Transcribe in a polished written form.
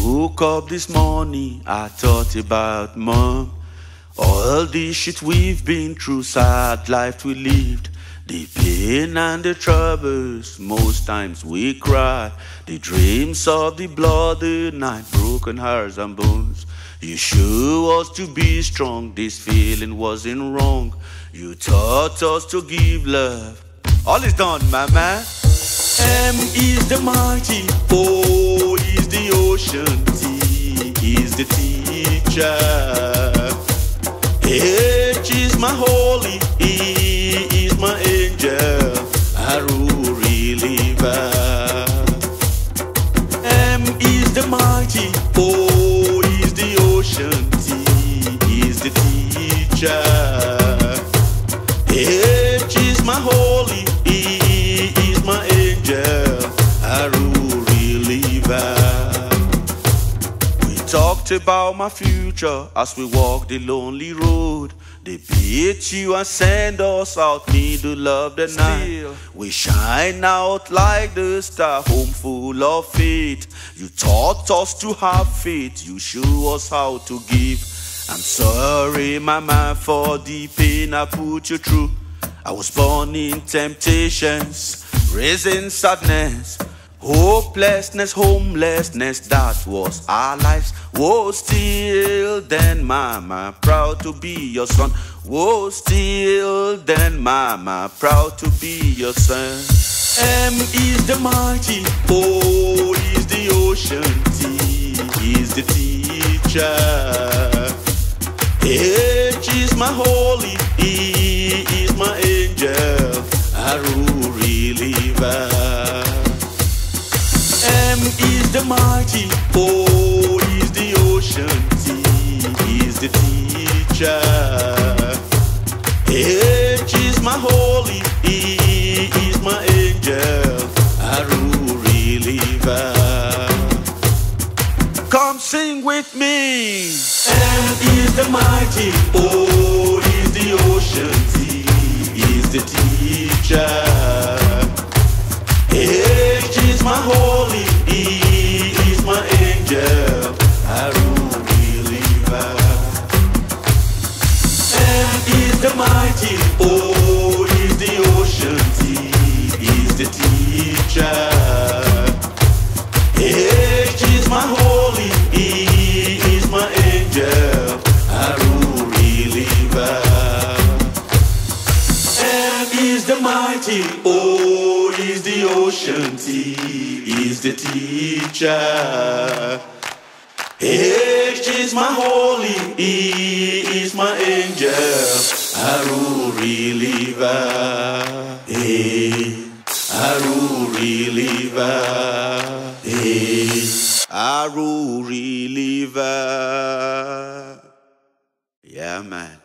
woke up this morning, I thought about mom. All the shit we've been through, sad life we lived. The pain and the troubles, most times we cry. The dreams of the bloody night, broken hearts and bones. You show us to be strong, this feeling wasn't wrong. You taught us to give love. All is done, my man. M is the mighty, O is the ocean, T is the teacher. H is my holy, E is my angel, Aru reliever. M is the mighty, O is the ocean, T is the teacher. H is my holy, E is my angel, Aru reliever. We talked about my future as we walked the lonely road. They beat you and send us out, need to love the night. We shine out like the star, home full of faith. You taught us to have faith, you show us how to give. I'm sorry, mama, for the pain I put you through. I was born in temptations, raised in sadness, hopelessness, homelessness, that was our lives. Whoa, still then, mama, proud to be your son. Whoa, still then, mama, proud to be your son. M is the mighty, O is the ocean, T is the teacher. H is my holy, E is my angel, Aru reliever. M is the mighty, O is the ocean, T is the teacher. H is my holy, E is my angel, Aru reliever. Come sing with me. M is the mighty, O is the ocean, T is the teacher. H is my holy, E is my angel, Aru reliever. M is the mighty, O is the ocean, T is the teacher. H is my holy, E is my angel, Aru reliever. M is the mighty, O is the ocean, T is the teacher. H is my holy, E is my angel, Aru reliever. Aru reliever. Aru reliever. Yeah, man.